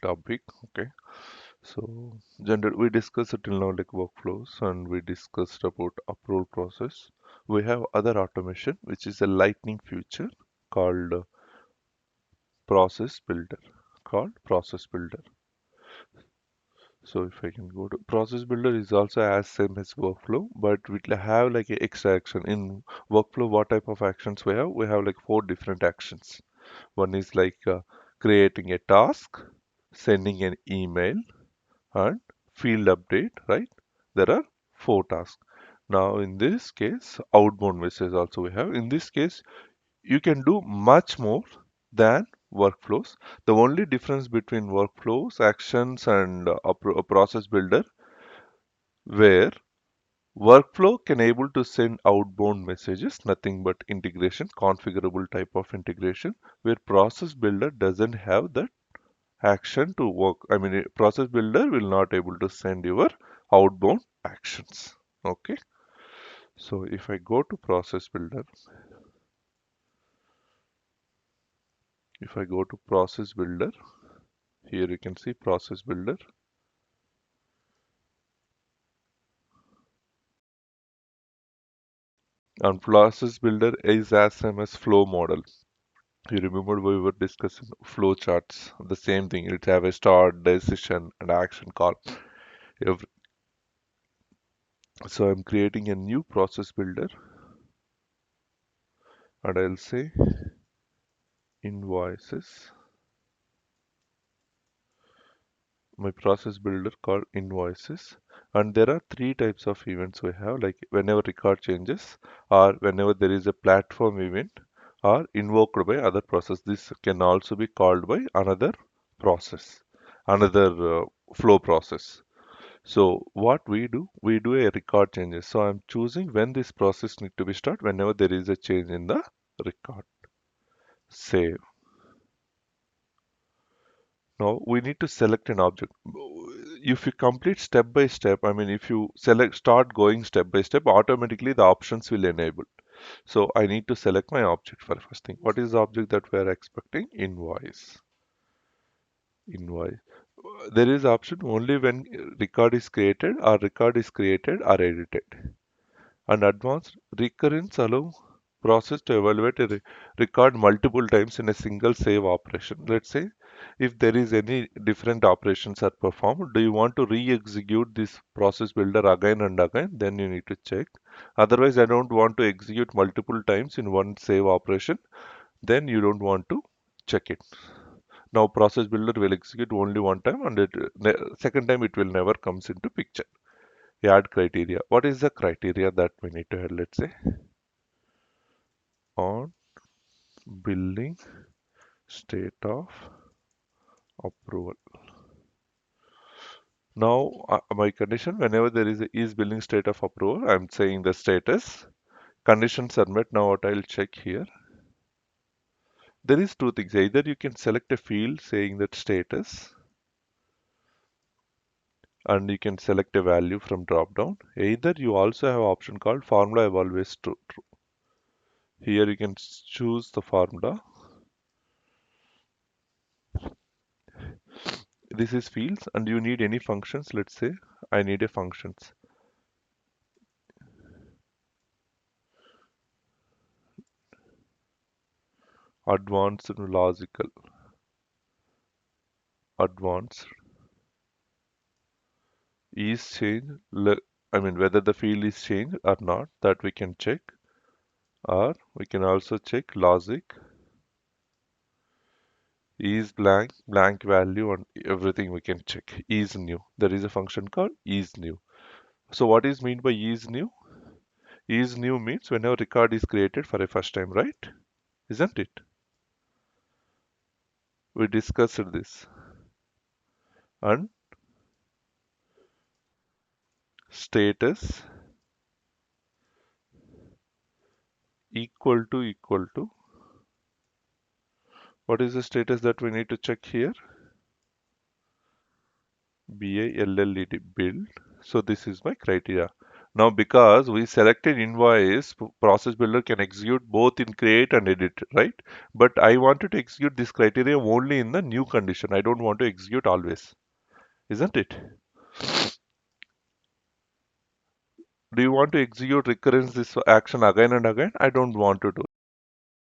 topic. Okay, so we discussed till now like workflows, and we discussed about approval process. We have other automation, which is a lightning feature called process builder. Process builder. So if I can go to process builder is also as same as workflow, but we have like a extra action in workflow. What type of actions we have? We have like four different actions. One is like creating a task, sending an email, and field update, right? There are four tasks. Now, in this case, outbound message also we have. In this case, you can do much more than workflows. The only difference between workflows, actions, and a process builder, where workflow can able to send outbound messages, nothing but integration, configurable type of integration, where process builder doesn't have that action to work. I mean, a process builder will not able to send your outbound actions. Okay. So if I go to process builder, if I go to process builder, here you can see process builder. And process builder is as same as flow model. You remember we were discussing flow charts. The same thing. It have a start, decision, and action call. Every, so I'm creating a new process builder, and I'll say invoices. My process builder called invoices, and there are three types of events we have, like whenever record changes, or whenever there is a platform event, or invoked by other process. This can also be called by another process, another flow process. So what we do a record changes. So I'm choosing when this process need to be start, whenever there is a change in the record. Save. Now we need to select an object. If you complete step by step, I mean, if you start going step by step, automatically the options will enable. So I need to select my object for first thing. What is the object that we are expecting? Invoice. Invoice. There is option only when record is created or edited. And advanced recurrence allow process to evaluate a record multiple times in a single save operation. Let's say if there is any different operations are performed, do you want to re-execute this process builder again and again? Then you need to check. Otherwise, I don't want to execute multiple times in one save operation. Then you don't want to check it. Now process builder will execute only one time, and second time it will never comes into picture. Add criteria. What is the criteria that we need to add? Let's say on billing state of approval. Now, my condition, whenever there is a is billing state of approval, I'm saying the status. Conditions are met. Now, what I'll check here. There is two things. Either you can select a field saying that status, and you can select a value from drop down. Either you also have option called formula evaluates true. Here you can choose the formula. This is fields, and you need any functions. Let's say I need a functions. Advanced and logical. Advanced is changed. I mean whether the field is changed or not, that we can check. Or we can also check logic is blank value, and everything we can check. Is new. There is a function called is new. So what is meant by is new? Is new means whenever record is created for a first time, right? Isn't it? We discussed this. And status equal to, what is the status that we need to check here? BILLED build. So this is my criteria. Now, because we selected invoice, process builder can execute both in create and edit, right? But I wanted to execute this criteria only in the new condition. I don't want to execute always, isn't it? Do you want to execute recurrence this action again and again? I don't want to do.